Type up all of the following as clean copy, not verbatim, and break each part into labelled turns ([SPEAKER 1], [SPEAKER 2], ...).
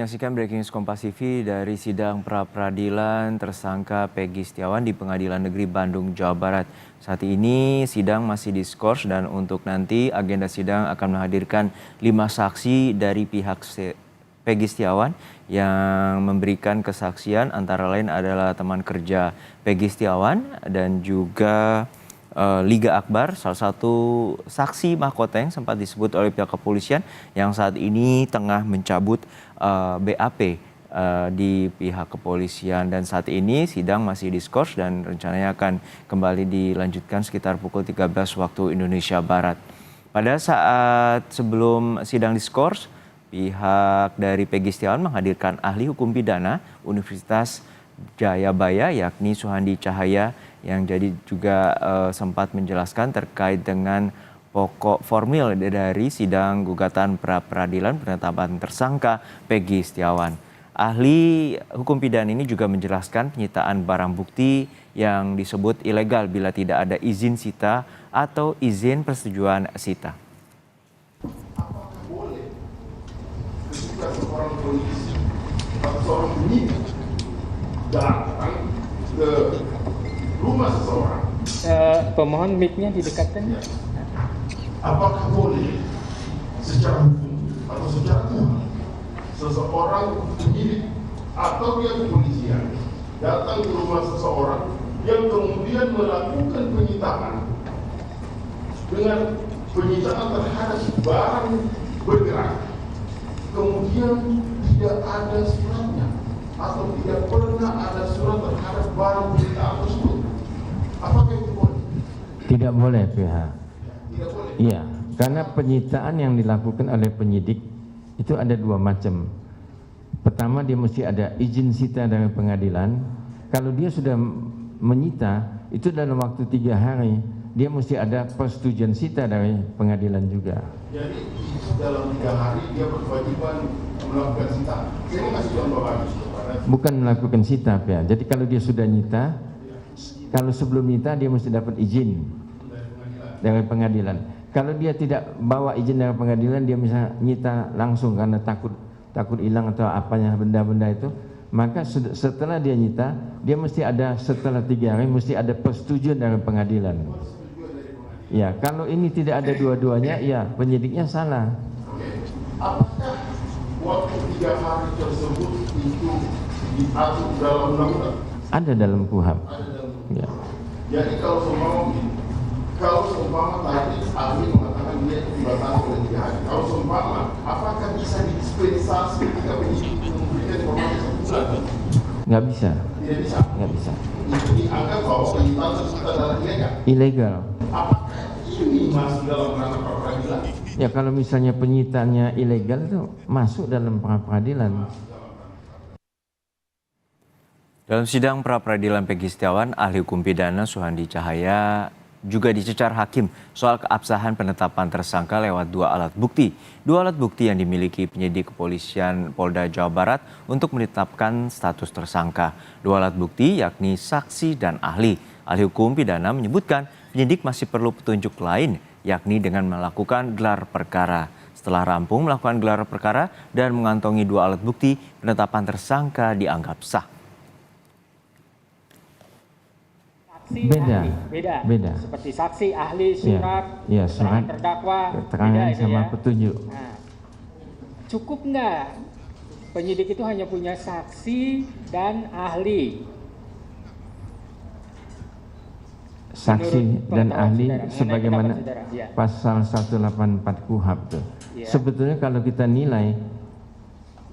[SPEAKER 1] Menyaksikan breaking news Kompas TV dari sidang pra-peradilan tersangka Peggy Setiawan di Pengadilan Negeri Bandung, Jawa Barat. Saat ini sidang masih diskors dan untuk nanti agenda sidang akan menghadirkan 5 saksi dari pihak Peggy Setiawan yang memberikan kesaksian, antara lain adalah teman kerja Peggy Setiawan dan juga Liga Akbar, salah satu saksi mahkota yang sempat disebut oleh pihak kepolisian yang saat ini tengah mencabut BAP di pihak kepolisian, dan saat ini sidang masih diskors dan rencananya akan kembali dilanjutkan sekitar pukul 13 waktu Indonesia Barat. Pada saat sebelum sidang diskors, pihak dari Peggy Setiawan menghadirkan ahli hukum pidana Universitas Jayabaya yakni Suhandi Cahaya yang jadi juga sempat menjelaskan terkait dengan pokok formil dari sidang gugatan pra-peradilan penetapan tersangka Peggy Setiawan. Ahli hukum pidana ini juga menjelaskan penyitaan barang bukti yang disebut ilegal bila tidak ada izin sita atau izin persetujuan sita.
[SPEAKER 2] Apakah boleh ketika seorang polisi atau seorang penyidik datang ke rumah seseorang?
[SPEAKER 3] Pemohon mic-nya didekatkan.
[SPEAKER 2] Ya. Apakah boleh secara hukum atau secara moral seseorang penyidik atau pihak kepolisian datang ke rumah seseorang yang kemudian melakukan penyitaan dengan penyitaan terhadap barang bergerak, kemudian tidak ada suratnya atau tidak pernah ada surat terhadap barang penyitaan tersebut? Apakah itu boleh?
[SPEAKER 4] Tidak boleh, pihak.
[SPEAKER 2] Tidak boleh.
[SPEAKER 4] Iya, karena penyitaan yang dilakukan oleh penyidik itu ada dua macam. Pertama, dia mesti ada izin sita dari pengadilan. Kalau dia sudah menyita, itu dalam waktu 3 hari, dia mesti ada persetujuan sita dari pengadilan juga.
[SPEAKER 2] Jadi itu dalam 3 hari dia berkewajiban melakukan sita. Saya mau kasih contoh bagus kepada
[SPEAKER 4] Bukan melakukan sita, pihak. Jadi kalau dia sudah nyita, kalau sebelum nyita dia mesti dapat izin dari pengadilan. Kalau dia tidak bawa izin dari pengadilan, dia bisa nyita langsung karena takut hilang atau apanya benda-benda itu, maka setelah dia nyita, dia mesti ada setelah 3 hari mesti ada persetujuan dari pengadilan. Ya, kalau ini tidak ada dua-duanya, ya penyidiknya salah.
[SPEAKER 2] apakah waktu 3 hari tersebut itu diatur dalam undang-undang?
[SPEAKER 4] Ada dalam KUHP.
[SPEAKER 2] Ada dalam
[SPEAKER 4] Ya.
[SPEAKER 2] Jadi kalau seumpama tadi ahli mengatakan dia itu dibatasi oleh 3 hari. Kalau seumpama, apakah bisa didispensasi ketika penyidik memberikan informasi 1 bulan?
[SPEAKER 4] Nggak bisa,
[SPEAKER 2] Tidak bisa.
[SPEAKER 4] nggak bisa.
[SPEAKER 2] Itu dianggap bahwa penyitaan tersebut adalah ilegal.
[SPEAKER 4] Ilegal.
[SPEAKER 2] Apakah ini masuk dalam ranah pra-peradilan?
[SPEAKER 4] Ya kalau misalnya penyitaannya ilegal itu masuk dalam pra-peradilan.
[SPEAKER 1] Dalam sidang pra-peradilan Peggy Setiawan, ahli hukum pidana Suhandi Cahaya juga dicecar hakim soal keabsahan penetapan tersangka lewat 2 alat bukti. 2 alat bukti yang dimiliki penyidik kepolisian Polda Jawa Barat untuk menetapkan status tersangka. 2 alat bukti yakni saksi dan ahli. Ahli hukum pidana menyebutkan penyidik masih perlu petunjuk lain, yakni dengan melakukan gelar perkara. Setelah rampung melakukan gelar perkara dan mengantongi 2 alat bukti, penetapan tersangka dianggap sah.
[SPEAKER 3] Saksi,
[SPEAKER 4] Beda.
[SPEAKER 3] ahli.
[SPEAKER 4] Beda.
[SPEAKER 3] Seperti saksi, ahli, surat,
[SPEAKER 4] Ya,
[SPEAKER 3] keterangan
[SPEAKER 4] surat,
[SPEAKER 3] terdakwa,
[SPEAKER 4] keterangan
[SPEAKER 3] beda itu
[SPEAKER 4] sama
[SPEAKER 3] ya.
[SPEAKER 4] petunjuk.
[SPEAKER 3] Nah, cukup nggak penyidik itu hanya punya saksi dan ahli?
[SPEAKER 4] Saksi
[SPEAKER 3] Menurut
[SPEAKER 4] dan
[SPEAKER 3] pengetahuan
[SPEAKER 4] ahli
[SPEAKER 3] saudara, mengenai
[SPEAKER 4] sebagaimana
[SPEAKER 3] pendapat saudara, ya.
[SPEAKER 4] pasal 184 KUHP tuh.
[SPEAKER 3] Ya.
[SPEAKER 4] Sebetulnya kalau kita nilai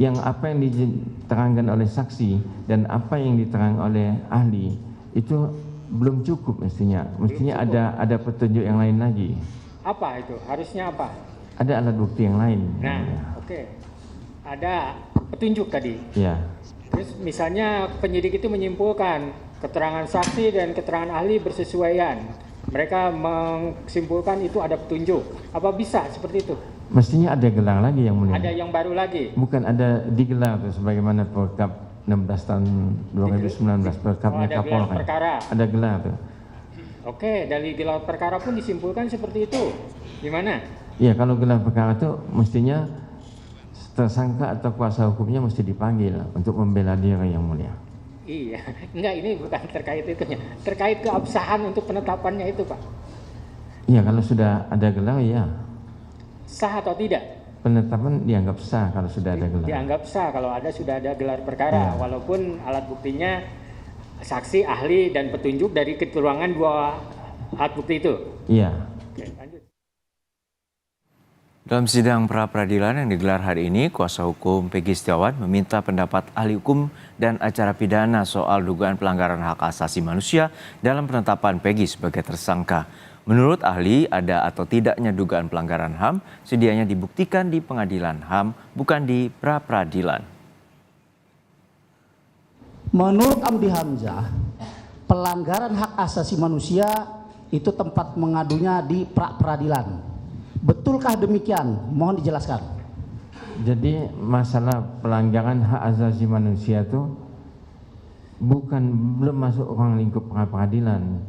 [SPEAKER 4] yang apa yang diterangkan oleh saksi dan apa yang diterangkan oleh ahli itu belum cukup mestinya. Mestinya
[SPEAKER 3] cukup.
[SPEAKER 4] ada petunjuk yang lain lagi.
[SPEAKER 3] Apa itu? Harusnya apa?
[SPEAKER 4] Ada alat bukti yang lain.
[SPEAKER 3] Nah,
[SPEAKER 4] Ya.
[SPEAKER 3] oke. Ada petunjuk tadi.
[SPEAKER 4] Ya.
[SPEAKER 3] Terus misalnya penyidik itu menyimpulkan keterangan saksi dan keterangan ahli bersesuaian. Mereka menyimpulkan itu ada petunjuk. Apa bisa seperti itu?
[SPEAKER 4] Mestinya ada gelar lagi yang mulia.
[SPEAKER 3] Ada yang baru lagi.
[SPEAKER 4] Bukan ada digelar tuh sebagaimana Perkap 16 tahun 2019 Perkapnya
[SPEAKER 3] ada gelar
[SPEAKER 4] Kapolri.
[SPEAKER 3] perkara.
[SPEAKER 4] Ada gelar tuh.
[SPEAKER 3] Oke, dari gelar perkara pun disimpulkan seperti itu. Gimana?
[SPEAKER 4] Ya kalau gelar perkara itu mestinya tersangka atau kuasa hukumnya mesti dipanggil untuk membela diri, yang mulia.
[SPEAKER 3] Iya, enggak, ini bukan terkait itunya, terkait keabsahan untuk penetapannya itu, Pak.
[SPEAKER 4] Iya, kalau sudah ada gelar ya.
[SPEAKER 3] Sah atau tidak?
[SPEAKER 4] Penetapan dianggap sah kalau sudah ada gelar.
[SPEAKER 3] Dianggap sah kalau sudah ada gelar perkara,
[SPEAKER 4] Ya.
[SPEAKER 3] walaupun alat buktinya saksi, ahli, dan petunjuk dari keterangan dua alat bukti itu.
[SPEAKER 4] Iya.
[SPEAKER 3] Oke, lanjut.
[SPEAKER 1] Dalam sidang pra-peradilan yang digelar hari ini, kuasa hukum Peggy Setiawan meminta pendapat ahli hukum dan acara pidana soal dugaan pelanggaran hak asasi manusia dalam penetapan Peggy sebagai tersangka. Menurut ahli, ada atau tidaknya dugaan pelanggaran HAM sedianya dibuktikan di pengadilan HAM, bukan di pra-peradilan.
[SPEAKER 5] Menurut Amdi Hamzah, pelanggaran hak asasi manusia itu tempat mengadunya di pra-peradilan. Betulkah demikian? Mohon dijelaskan.
[SPEAKER 4] Jadi masalah pelanggaran hak asasi manusia itu belum masuk ruang lingkup pra-peradilan.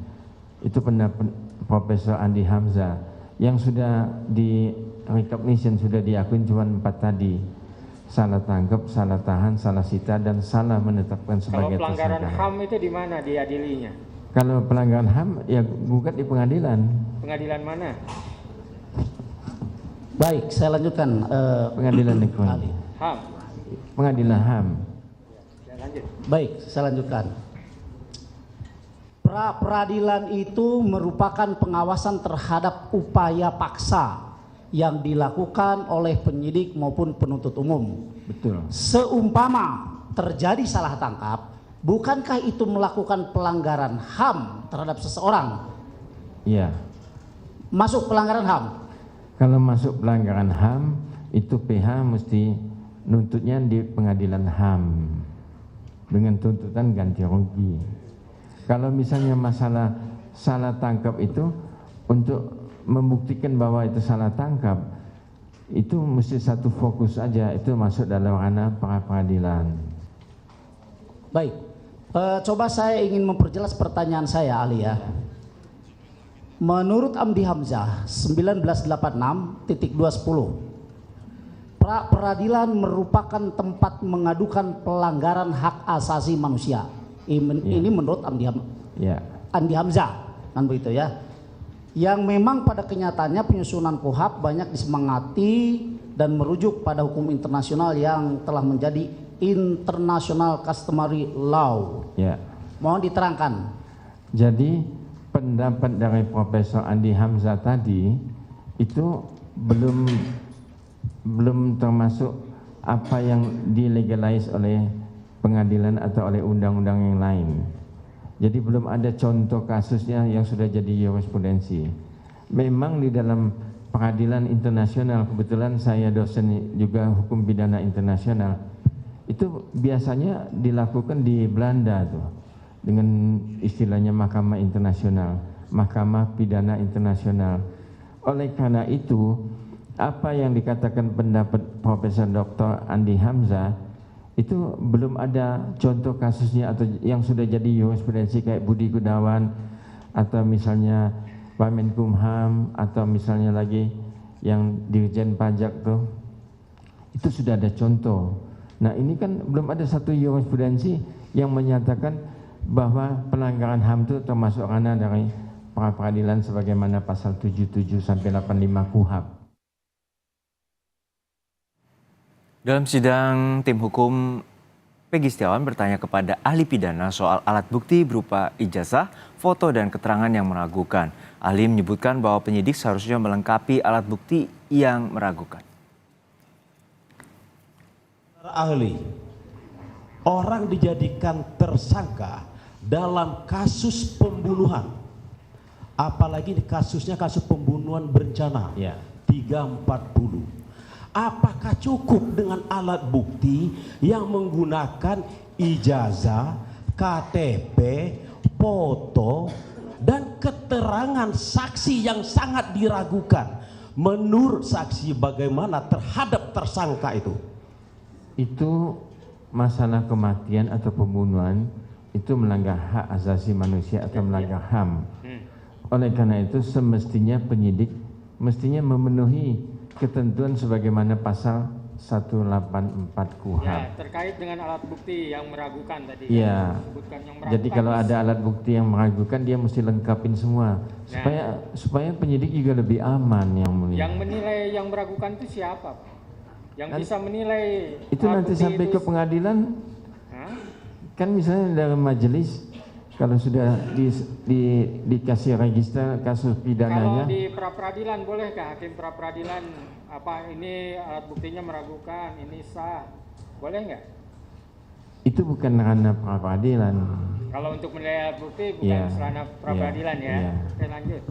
[SPEAKER 4] Itu pendapat Profesor Andi Hamzah yang sudah di recognition, sudah diakui cuma 4 tadi. Salah tangkap, salah tahan, salah sita, dan salah menetapkan sebagai
[SPEAKER 3] Kalau pelanggaran
[SPEAKER 4] tersangka.
[SPEAKER 3] HAM itu di mana diadilinya?
[SPEAKER 4] Kalau pelanggaran HAM ya gugat di pengadilan.
[SPEAKER 3] Pengadilan mana?
[SPEAKER 5] Baik, saya lanjutkan.
[SPEAKER 4] Pengadilan negeri.
[SPEAKER 5] ahli.
[SPEAKER 3] HAM.
[SPEAKER 4] Pengadilan HAM.
[SPEAKER 3] Ya, lanjut.
[SPEAKER 5] Baik, saya lanjutkan. Pra-peradilan itu merupakan pengawasan terhadap upaya paksa yang dilakukan oleh penyidik maupun penuntut umum.
[SPEAKER 4] Betul.
[SPEAKER 5] Seumpama terjadi salah tangkap, bukankah itu melakukan pelanggaran HAM terhadap seseorang?
[SPEAKER 4] Iya.
[SPEAKER 5] Masuk pelanggaran HAM.
[SPEAKER 4] Kalau masuk pelanggaran HAM, itu PH mesti nuntutnya di pengadilan HAM dengan tuntutan ganti rugi. Kalau misalnya masalah salah tangkap itu, untuk membuktikan bahwa itu salah tangkap, itu mesti satu fokus aja, itu masuk dalam ranah pra-peradilan.
[SPEAKER 5] Baik, coba saya ingin memperjelas pertanyaan saya, ahli ya. Menurut Amdi Hamzah 1986.210, pra-peradilan merupakan tempat mengadukan pelanggaran hak asasi manusia. Ini menurut
[SPEAKER 4] Ya.
[SPEAKER 5] Andi Hamzah, kan begitu ya. Yang memang pada kenyataannya penyusunan KUHP banyak disemangati dan merujuk pada hukum internasional yang telah menjadi international customary law.
[SPEAKER 4] Ya.
[SPEAKER 5] Mohon diterangkan.
[SPEAKER 4] Jadi pendapat dari Profesor Andi Hamzah tadi itu belum termasuk apa yang dilegalize oleh pengadilan atau oleh undang-undang yang lain. Jadi belum ada contoh kasusnya yang sudah jadi jurisprudensi. Memang di dalam peradilan internasional, kebetulan saya dosen juga hukum pidana internasional, itu biasanya dilakukan di Belanda tuh, dengan istilahnya Mahkamah Internasional, Mahkamah Pidana Internasional. Oleh karena itu, apa yang dikatakan pendapat Profesor Dr. Andi Hamzah itu belum ada contoh kasusnya atau yang sudah jadi jurisprudensi kayak Budi Gunawan atau misalnya Wamenkumham atau misalnya lagi yang Dirjen Pajak tuh, itu sudah ada contoh. Nah ini kan belum ada satu jurisprudensi yang menyatakan bahwa pelanggaran HAM itu termasuk ranah dari pra-peradilan sebagaimana pasal 77 sampai 85 KUHP.
[SPEAKER 1] Dalam sidang, tim hukum Peggy Setiawan bertanya kepada ahli pidana soal alat bukti berupa ijazah, foto, dan keterangan yang meragukan. Ahli menyebutkan bahwa penyidik seharusnya melengkapi alat bukti yang meragukan.
[SPEAKER 6] Ahli, orang dijadikan tersangka dalam kasus pembunuhan, apalagi di kasusnya kasus pembunuhan berencana,
[SPEAKER 4] Ya.
[SPEAKER 6] 340. Apakah cukup dengan alat bukti yang menggunakan ijazah, KTP, foto, dan keterangan saksi yang sangat diragukan? Menurut saksi bagaimana terhadap tersangka itu?
[SPEAKER 4] Itu masalah kematian atau pembunuhan itu melanggar hak asasi manusia atau melanggar HAM. Oleh karena itu semestinya penyidik mestinya memenuhi ketentuan sebagaimana pasal 184 KUHP.
[SPEAKER 3] Ya, terkait dengan alat bukti yang meragukan tadi.
[SPEAKER 4] Iya.
[SPEAKER 3] Disebutkan yang
[SPEAKER 4] Jadi kalau ada alat bukti yang meragukan dia mesti lengkapin semua supaya penyidik juga lebih aman yang mulia.
[SPEAKER 3] Yang menilai yang meragukan itu siapa, Pak? Yang bisa menilai
[SPEAKER 4] Itu
[SPEAKER 3] alat
[SPEAKER 4] nanti
[SPEAKER 3] bukti
[SPEAKER 4] sampai
[SPEAKER 3] itu
[SPEAKER 4] ke pengadilan.
[SPEAKER 3] Hah?
[SPEAKER 4] Kan misalnya dalam majelis kalau sudah dikasih register kasus
[SPEAKER 3] Kalau
[SPEAKER 4] pidananya,
[SPEAKER 3] di pra-peradilan bolehkah hakim pra-peradilan apa ini alat buktinya meragukan, ini sah, boleh nggak?
[SPEAKER 4] itu bukan ranah pra-peradilan.
[SPEAKER 3] Kalau untuk menilai alat bukti bukan
[SPEAKER 4] Iya,
[SPEAKER 3] ranah pra-peradilan
[SPEAKER 4] iya,
[SPEAKER 3] ya.
[SPEAKER 4] iya.
[SPEAKER 3] Oke, lanjut.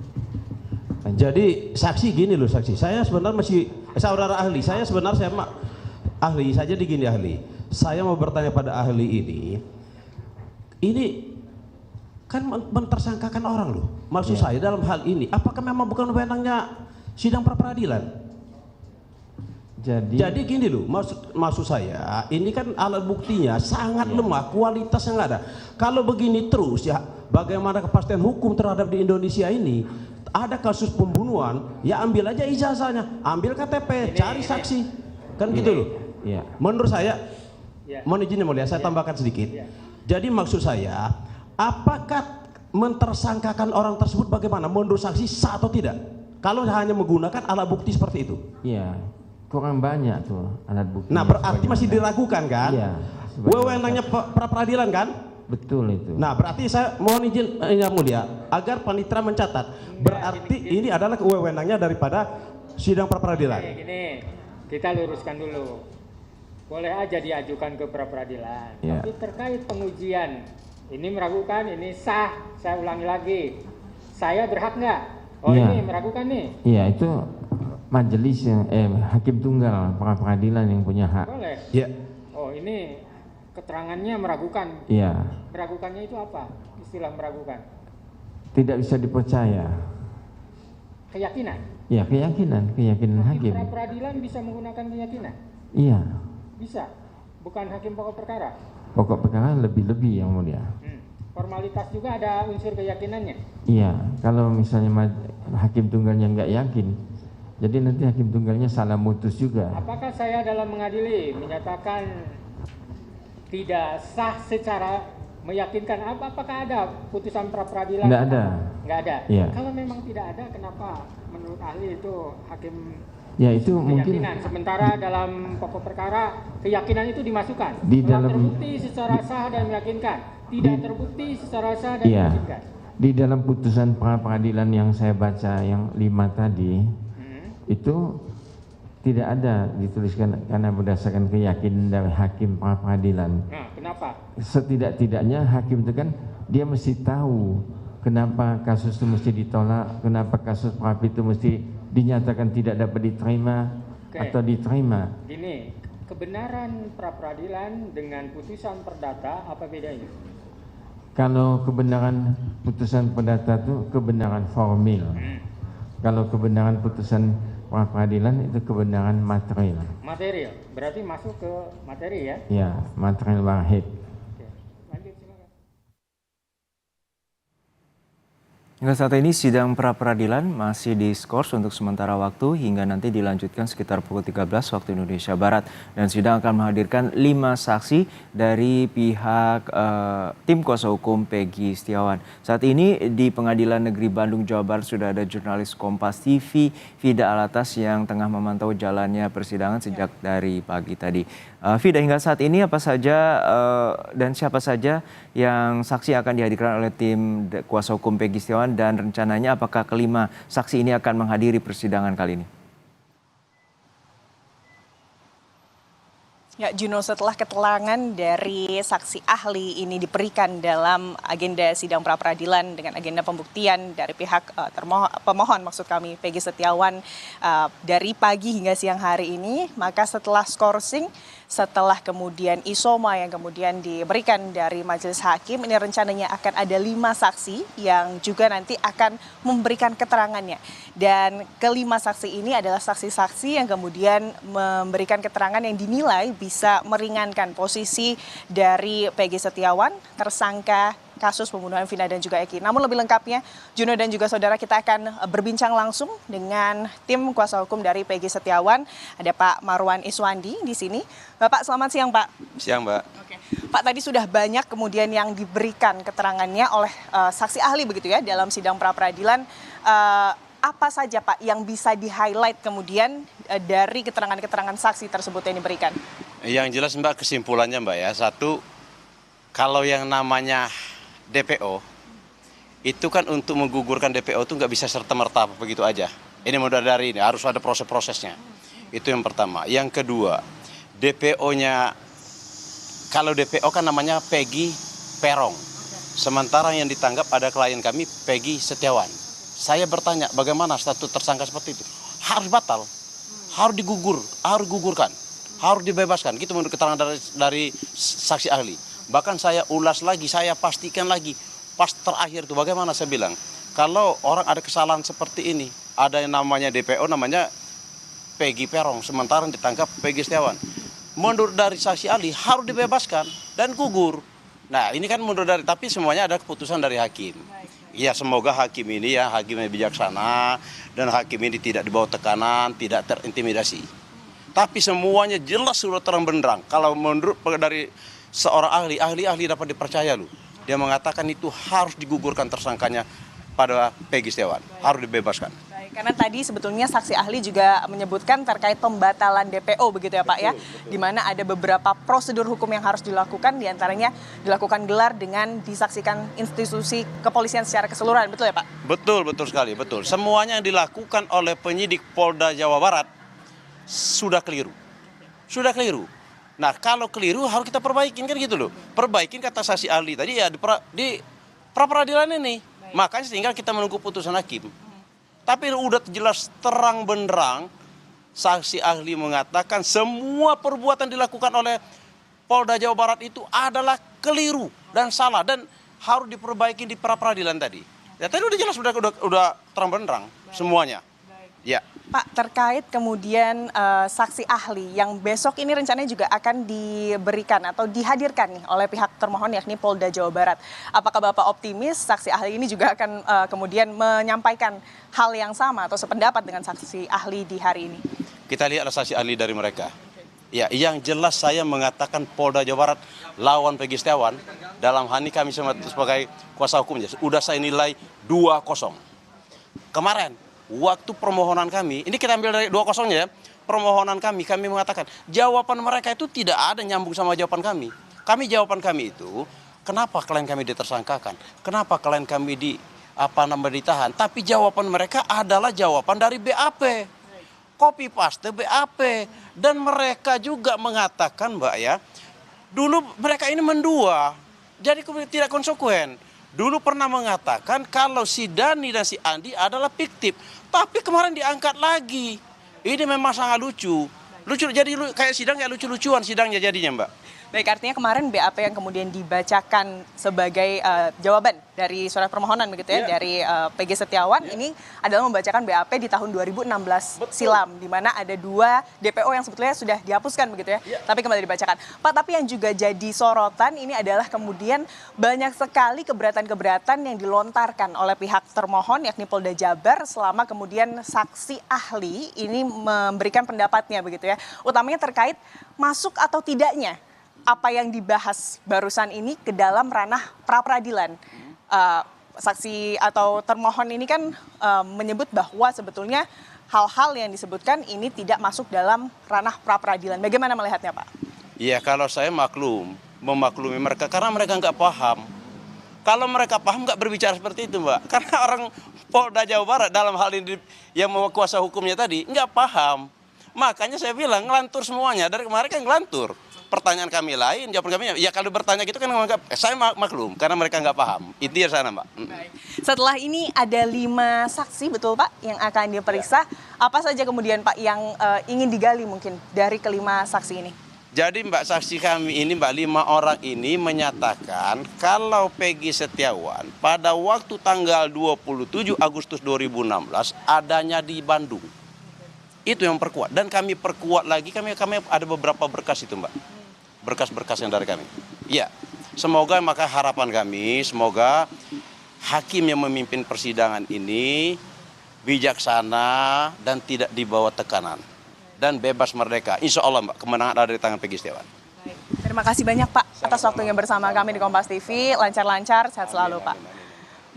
[SPEAKER 6] Jadi saksi gini loh saksi, saya sebenarnya masih saudara ahli, saya sebenarnya ahli saja di gini ahli. Saya mau bertanya pada ahli ini kan mentersangkakan orang loh. Maksud saya dalam hal ini, apakah memang bukan wewenangnya sidang pra-peradilan? Jadi gini loh, maksud saya, ini kan alat buktinya sangat lemah, kualitasnya nggak ada. Kalau begini terus ya, bagaimana kepastian hukum terhadap di Indonesia ini? Ada kasus pembunuhan, ya ambil aja ijazahnya, ambil KTP, cari saksi, kan gitu loh.
[SPEAKER 4] Iya.
[SPEAKER 6] Menurut saya,
[SPEAKER 3] Ya.
[SPEAKER 6] mohon izin yang mulia, saya tambahkan sedikit. Jadi maksud saya, apakah mentersangkakan orang tersebut bagaimana? Menurut saksi sah atau tidak? Kalau hanya menggunakan alat bukti seperti itu.
[SPEAKER 4] Iya, kurang banyak tuh alat bukti.
[SPEAKER 6] Nah berarti masih diragukan kan?
[SPEAKER 4] Iya.
[SPEAKER 6] Wewenangnya pra-peradilan kan?
[SPEAKER 4] Betul itu.
[SPEAKER 6] Nah berarti saya mohon izin yang mulia agar panitera mencatat. Berarti ini adalah wewenangnya daripada sidang pra-peradilan.
[SPEAKER 3] Gini, kita luruskan dulu. Boleh aja diajukan ke pra-peradilan.
[SPEAKER 4] Ya.
[SPEAKER 3] Tapi terkait pengujian, ini meragukan, ini sah. Saya ulangi lagi. Saya berhak nggak? Oh
[SPEAKER 4] Ya.
[SPEAKER 3] ini meragukan nih.
[SPEAKER 4] Iya, itu majelis yang hakim tunggal pra-peradilan yang punya hak.
[SPEAKER 3] Boleh.
[SPEAKER 6] Ya.
[SPEAKER 3] Oh ini keterangannya meragukan.
[SPEAKER 4] Iya,
[SPEAKER 3] Meragukannya itu apa? Istilah meragukan.
[SPEAKER 4] tidak bisa dipercaya.
[SPEAKER 3] Keyakinan.
[SPEAKER 4] Ya, keyakinan hakim.
[SPEAKER 3] Pra-peradilan bisa menggunakan keyakinan?
[SPEAKER 4] Iya,
[SPEAKER 3] Bisa. Bukan hakim pokok perkara.
[SPEAKER 4] pokok perkara lebih-lebih yang mulia.
[SPEAKER 3] Formalitas juga ada unsur keyakinannya.
[SPEAKER 4] Iya, kalau misalnya hakim tunggalnya nggak yakin, jadi nanti hakim tunggalnya salah mutus juga.
[SPEAKER 3] Apakah saya dalam mengadili menyatakan tidak sah secara meyakinkan? Apakah ada putusan pra-peradilan?
[SPEAKER 4] Nggak ada.
[SPEAKER 3] Nggak ada.
[SPEAKER 4] Iya.
[SPEAKER 3] Kalau memang tidak ada, kenapa menurut ahli itu hakim
[SPEAKER 4] Ya itu mungkin
[SPEAKER 3] keyakinan? Sementara dalam pokok perkara keyakinan itu dimasukkan.
[SPEAKER 4] Di
[SPEAKER 3] Telah
[SPEAKER 4] dalam-
[SPEAKER 3] terbukti secara sah dan meyakinkan. Tidak terbukti secara sah dan
[SPEAKER 4] iya,
[SPEAKER 3] meyakinkan.
[SPEAKER 4] di dalam putusan pra-peradilan yang saya baca yang 5 tadi itu tidak ada dituliskan karena berdasarkan keyakinan dari hakim pra-peradilan.
[SPEAKER 3] Nah, kenapa?
[SPEAKER 4] Setidak-tidaknya hakim itu kan dia mesti tahu kenapa kasus itu mesti ditolak, kenapa kasus pra-peradilan itu mesti dinyatakan tidak dapat diterima
[SPEAKER 3] Oke.
[SPEAKER 4] atau diterima.
[SPEAKER 3] Gini, kebenaran pra-peradilan dengan putusan perdata apa bedanya?
[SPEAKER 4] Kalau kebenaran putusan perdata itu kebenaran formil. Kalau kebenaran putusan pra-peradilan itu kebenaran material.
[SPEAKER 3] Material, berarti masuk ke materi ya?
[SPEAKER 4] Ya, material wahid.
[SPEAKER 3] Oke, lanjut silakan.
[SPEAKER 1] Hingga saat ini sidang pra-peradilan masih diskors untuk sementara waktu hingga nanti dilanjutkan sekitar pukul 13 waktu Indonesia Barat. Dan sidang akan menghadirkan 5 saksi dari pihak tim kuasa hukum Peggy Setiawan. Saat ini di Pengadilan Negeri Bandung, Jawa Barat sudah ada jurnalis Kompas TV, Vida Alatas yang tengah memantau jalannya persidangan sejak dari pagi tadi. Vida, hingga saat ini apa saja dan siapa saja yang saksi akan dihadirkan oleh tim kuasa hukum Peggy Setiawan dan rencananya apakah kelima saksi ini akan menghadiri persidangan kali ini?
[SPEAKER 7] Ya, Juno, setelah keterangan dari saksi ahli ini diberikan dalam agenda sidang pra-peradilan dengan agenda pembuktian dari pihak pemohon maksud kami Peggy Setiawan dari pagi hingga siang hari ini, maka setelah skorsing, setelah kemudian isoma yang kemudian diberikan dari majelis hakim, ini rencananya akan ada 5 saksi yang juga nanti akan memberikan keterangannya. Dan kelima saksi ini adalah saksi-saksi yang kemudian memberikan keterangan yang dinilai bisa meringankan posisi dari Peggy Setiawan, tersangka kasus pembunuhan Vina dan juga Eki. Namun lebih lengkapnya, Juno dan juga saudara, kita akan berbincang langsung dengan tim kuasa hukum dari Peggy Setiawan. Ada Pak Marwan Iswandi di sini. Bapak, selamat siang Pak.
[SPEAKER 8] Siang Mbak.
[SPEAKER 7] Oke. Pak, tadi sudah banyak kemudian yang diberikan keterangannya oleh saksi ahli begitu ya dalam sidang pra-peradilan. Apa saja Pak yang bisa di-highlight kemudian dari keterangan-keterangan saksi tersebut yang diberikan?
[SPEAKER 8] Yang jelas Mbak, kesimpulannya Mbak ya, satu, kalau yang namanya DPO, itu kan untuk menggugurkan DPO itu nggak bisa serta-merta begitu aja. Ini mudah dari ini, harus ada proses-prosesnya. Itu yang pertama. Yang kedua, DPO-nya, kalau DPO kan namanya Peggy Perong. Sementara yang ditangkap ada klien kami, Peggy Setiawan. Saya bertanya, bagaimana status tersangka seperti itu? Harus batal, harus digugurkan, harus dibebaskan. Gitu menurut keterangan dari saksi ahli. Bahkan saya ulas lagi, saya pastikan lagi. Pas terakhir itu bagaimana saya bilang, kalau orang ada kesalahan seperti ini, ada yang namanya DPO, namanya Peggy Perong, sementara yang ditangkap Peggy Setiawan. Menurut dari saksi ahli harus dibebaskan dan gugur. Nah ini kan menurut dari, tapi semuanya ada keputusan dari hakim. Ya semoga hakim ini ya, hakim yang bijaksana, dan hakim ini tidak dibawa tekanan, tidak terintimidasi. Tapi semuanya jelas sudah terang benderang. Kalau menurut dari seorang ahli dapat dipercaya loh. Dia mengatakan itu harus digugurkan tersangkanya pada Peggy Setiawan, harus dibebaskan.
[SPEAKER 7] Baik, karena tadi sebetulnya saksi ahli juga menyebutkan terkait pembatalan DPO begitu ya Pak ya, di mana ada beberapa prosedur hukum yang harus dilakukan, diantaranya dilakukan gelar dengan disaksikan institusi kepolisian secara keseluruhan, betul ya Pak?
[SPEAKER 8] Betul sekali, betul. Semuanya yang dilakukan oleh penyidik Polda Jawa Barat sudah keliru. Sudah keliru. Nah kalau keliru harus kita perbaikin kan gitu loh. Perbaikin kata saksi ahli tadi ya di pra-peradilan ini. Makanya tinggal kita menunggu putusan hakim. Tapi udah jelas terang benderang saksi ahli mengatakan semua perbuatan dilakukan oleh Polda Jawa Barat itu adalah keliru dan salah dan harus diperbaiki di pra-peradilan tadi. Ya tadi udah jelas udah terang benderang semuanya. Ya.
[SPEAKER 7] Pak, terkait kemudian saksi ahli yang besok ini rencananya juga akan diberikan atau dihadirkan nih oleh pihak termohon yakni Polda Jawa Barat. Apakah Bapak optimis saksi ahli ini juga akan kemudian menyampaikan hal yang sama atau sependapat dengan saksi ahli di hari ini?
[SPEAKER 8] Kita lihatlah saksi ahli dari mereka. Ya, yang jelas saya mengatakan Polda Jawa Barat lawan Peggy Setiawan, dalam hal ini kami sebagai kuasa hukumnya sudah saya nilai 2-0. Kemarin waktu permohonan kami, ini kita ambil dari 2-0 ya, permohonan kami mengatakan jawaban mereka itu tidak ada nyambung sama jawaban kami. Jawaban kami itu, kenapa klien kami ditersangkakan, kenapa klien kami ditahan, tapi jawaban mereka adalah jawaban dari BAP, copy paste BAP, dan mereka juga mengatakan Mbak ya, dulu mereka ini mendua, jadi tidak konsekuen. Dulu pernah mengatakan kalau si Dani dan si Andi adalah fiktif. Tapi kemarin diangkat lagi. Ini memang sangat lucu. Jadi kayak sidang ya lucu-lucuan sidangnya jadinya Mbak.
[SPEAKER 7] Baik, artinya kemarin BAP yang kemudian dibacakan sebagai jawaban dari surat permohonan begitu ya, dari Peggy Setiawan ini adalah membacakan BAP di tahun 2016 silam, di mana ada 2 DPO yang sebetulnya sudah dihapuskan begitu ya, tapi kembali dibacakan. Pak, tapi yang juga jadi sorotan ini adalah kemudian banyak sekali keberatan-keberatan yang dilontarkan oleh pihak termohon yakni Polda Jabar selama kemudian saksi ahli ini memberikan pendapatnya begitu ya, utamanya terkait masuk atau tidaknya apa yang dibahas barusan ini ke dalam ranah pra-peradilan. Saksi atau termohon ini kan menyebut bahwa sebetulnya hal-hal yang disebutkan ini tidak masuk dalam ranah pra-peradilan. Bagaimana melihatnya Pak?
[SPEAKER 8] Iya, kalau saya memaklumi mereka karena mereka nggak paham. Kalau mereka paham nggak berbicara seperti itu Mbak. Karena orang Polda Jawa Barat dalam hal ini yang kuasa hukumnya tadi nggak paham. Makanya saya bilang ngelantur semuanya, dari kemarin kan ngelantur. Pertanyaan kami lain, jawaban kami ya kalau bertanya gitu kan saya maklum karena mereka nggak paham. Itu ya sana Mbak.
[SPEAKER 7] Baik. Setelah ini ada 5 saksi betul Pak yang akan diperiksa. Apa saja kemudian Pak yang ingin digali mungkin dari kelima saksi ini?
[SPEAKER 8] Jadi Mbak, saksi kami ini Mbak, 5 orang ini menyatakan kalau Peggy Setiawan pada waktu tanggal 27 Agustus 2016 adanya di Bandung. Itu yang perkuat dan kami perkuat lagi, kami ada beberapa berkas itu Mbak. Berkas-berkas yang dari kami. Iya. Semoga, maka harapan kami, semoga hakim yang memimpin persidangan ini bijaksana dan tidak dibawa tekanan dan bebas merdeka. Insya Allah Mbak, kemenangan ada di tangan Peggy Setiawan.
[SPEAKER 7] Terima kasih banyak Pak atas waktunya bersama kami di Kompas TV. Lancar-lancar, sehat selalu Pak.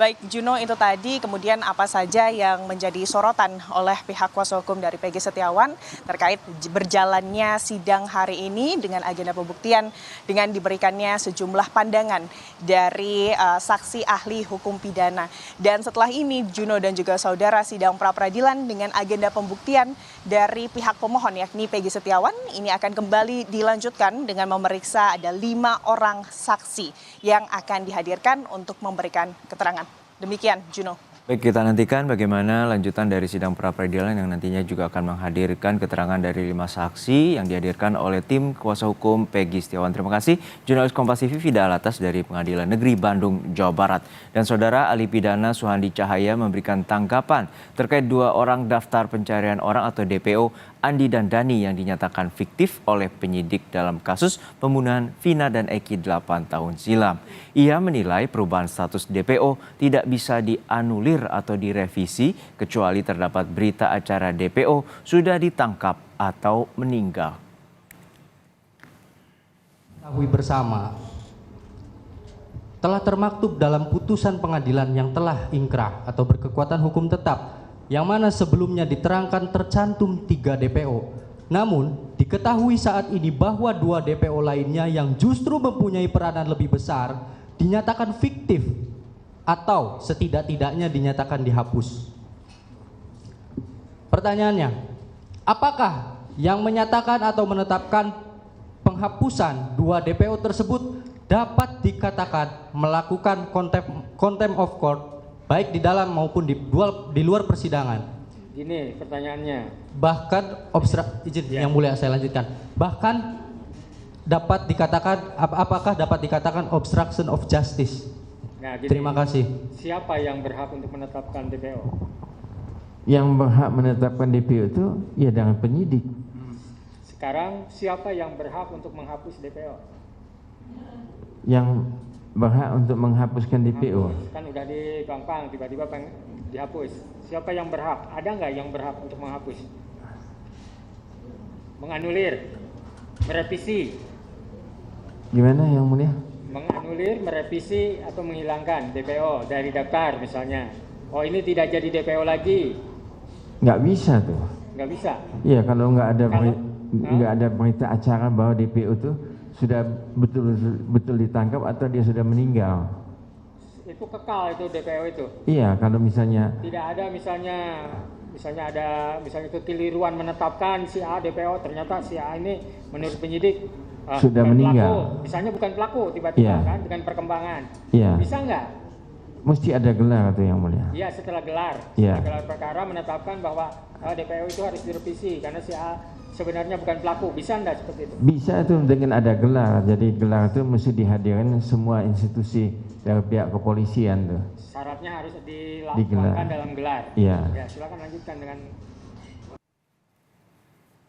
[SPEAKER 7] Baik Juno, itu tadi kemudian apa saja yang menjadi sorotan oleh pihak kuasa hukum dari Peggy Setiawan terkait berjalannya sidang hari ini dengan agenda pembuktian dengan diberikannya sejumlah pandangan dari saksi ahli hukum pidana. Dan setelah ini Juno dan juga saudara, sidang pra-peradilan dengan agenda pembuktian dari pihak pemohon yakni Peggy Setiawan ini akan kembali dilanjutkan dengan memeriksa ada 5 orang saksi yang akan dihadirkan untuk memberikan keterangan. Demikian, Juno.
[SPEAKER 1] Baik, kita nantikan bagaimana lanjutan dari sidang pra-peradilan yang nantinya juga akan menghadirkan keterangan dari 5 saksi yang dihadirkan oleh tim kuasa hukum Peggy Setiawan. Terima kasih, jurnalis Kompas TV Fida Alatas dari Pengadilan Negeri Bandung, Jawa Barat. Dan saudara, ahli pidana Suhandi Cahaya memberikan tanggapan terkait 2 orang daftar pencarian orang atau DPO, Andi dan Dani yang dinyatakan fiktif oleh penyidik dalam kasus pembunuhan Vina dan Eki 8 tahun silam. Ia menilai perubahan status DPO tidak bisa dianulir atau direvisi kecuali terdapat berita acara DPO sudah ditangkap atau meninggal.
[SPEAKER 9] Ketahui bersama telah termaktub dalam putusan pengadilan yang telah ingkrah atau berkekuatan hukum tetap, yang mana sebelumnya diterangkan tercantum 3 DPO. Namun, diketahui saat ini bahwa 2 DPO lainnya yang justru mempunyai peranan lebih besar dinyatakan fiktif atau setidak-tidaknya dinyatakan dihapus. Pertanyaannya, apakah yang menyatakan atau menetapkan penghapusan 2 DPO tersebut dapat dikatakan melakukan contempt of court baik di dalam maupun di luar persidangan?
[SPEAKER 3] Gini pertanyaannya.
[SPEAKER 9] Bahkan yang mulia saya lanjutkan. Bahkan dapat dikatakan, apakah dapat dikatakan obstruction of justice?
[SPEAKER 3] Nah, gini,
[SPEAKER 9] terima kasih.
[SPEAKER 3] Siapa yang berhak untuk menetapkan DPO?
[SPEAKER 4] Yang berhak menetapkan DPO itu ya dengan penyidik.
[SPEAKER 3] Sekarang siapa yang berhak untuk menghapus DPO?
[SPEAKER 4] Yang berhak untuk menghapuskan DPO.
[SPEAKER 3] Kan udah digampang, tiba-tiba dihapus. Siapa yang berhak? Ada nggak yang berhak untuk menghapus? Menganulir, merevisi.
[SPEAKER 4] Gimana yang mulia?
[SPEAKER 3] Menganulir, merevisi atau menghilangkan DPO dari daftar misalnya. Oh ini tidak jadi DPO lagi.
[SPEAKER 4] Nggak bisa tuh.
[SPEAKER 3] Nggak bisa.
[SPEAKER 4] Iya, kalau nggak ada berita acara bahwa DPO itu sudah betul ditangkap atau dia sudah meninggal.
[SPEAKER 3] Itu kekal itu DPO itu.
[SPEAKER 4] Iya, kalau misalnya
[SPEAKER 3] tidak ada misalnya kekeliruan menetapkan si A DPO, ternyata si A ini menurut penyidik
[SPEAKER 4] sudah meninggal.
[SPEAKER 3] Pelaku. Misalnya bukan pelaku, tiba-tiba kan dengan perkembangan.
[SPEAKER 4] Iya.
[SPEAKER 3] Bisa nggak?
[SPEAKER 4] Mesti ada gelar atau yang mulia.
[SPEAKER 3] Iya, setelah gelar.
[SPEAKER 4] Iya.
[SPEAKER 3] Setelah gelar perkara menetapkan bahwa DPO itu harus direvisi karena si A sebenarnya bukan pelaku. Bisa enggak seperti itu?
[SPEAKER 4] Bisa itu dengan ada gelar. Jadi gelar itu mesti dihadirkan semua institusi dari pihak kepolisian tuh.
[SPEAKER 3] Syaratnya harus dilakukan dalam gelar.
[SPEAKER 4] Iya.
[SPEAKER 3] Ya, silakan lanjutkan dengan.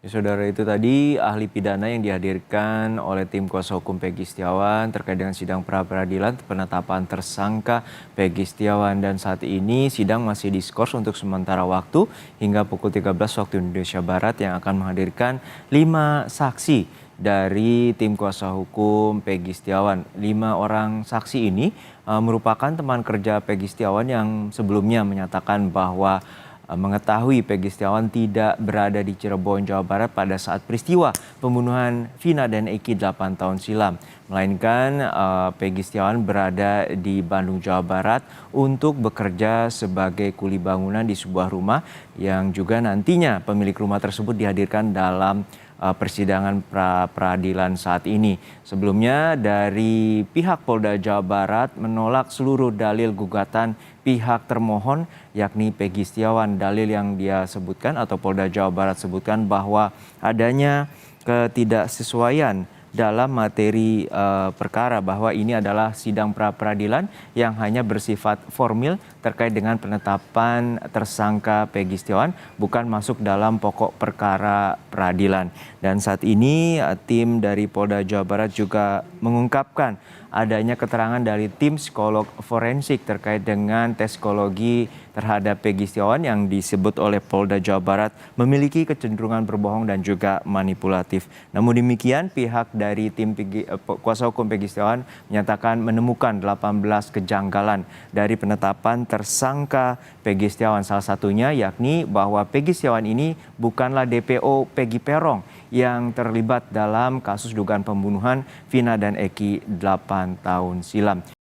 [SPEAKER 1] Ya, saudara, itu tadi ahli pidana yang dihadirkan oleh tim kuasa hukum Peggy Setiawan terkait dengan sidang pra-peradilan penetapan tersangka Peggy Setiawan, dan saat ini sidang masih diskors untuk sementara waktu hingga pukul 13 waktu Indonesia Barat yang akan menghadirkan 5 saksi dari tim kuasa hukum Peggy Setiawan. 5 orang saksi ini merupakan teman kerja Peggy Setiawan yang sebelumnya menyatakan bahwa mengetahui Peggy Setiawan tidak berada di Cirebon, Jawa Barat pada saat peristiwa pembunuhan Vina dan Eki 8 tahun silam. Melainkan Peggy Setiawan berada di Bandung, Jawa Barat untuk bekerja sebagai kuli bangunan di sebuah rumah yang juga nantinya pemilik rumah tersebut dihadirkan dalam persidangan pra-peradilan saat ini. Sebelumnya dari pihak Polda Jawa Barat menolak seluruh dalil gugatan pihak termohon yakni Peggy Setiawan. Dalil yang dia sebutkan atau Polda Jawa Barat sebutkan bahwa adanya ketidaksesuaian dalam materi perkara, bahwa ini adalah sidang pra-peradilan yang hanya bersifat formil terkait dengan penetapan tersangka Peggy Setiawan bukan masuk dalam pokok perkara peradilan. Dan saat ini tim dari Polda Jawa Barat juga mengungkapkan adanya keterangan dari tim psikolog forensik terkait dengan tes psikologi terhadap Peggy Setiawan yang disebut oleh Polda Jawa Barat memiliki kecenderungan berbohong dan juga manipulatif. Namun demikian, pihak dari tim kuasa hukum Peggy Setiawan menyatakan menemukan 18 kejanggalan dari penetapan tersangka Peggy Setiawan. Salah satunya yakni bahwa Peggy Setiawan ini bukanlah DPO Peggy Peron yang terlibat dalam kasus dugaan pembunuhan Vina dan Eki 8 tahun silam.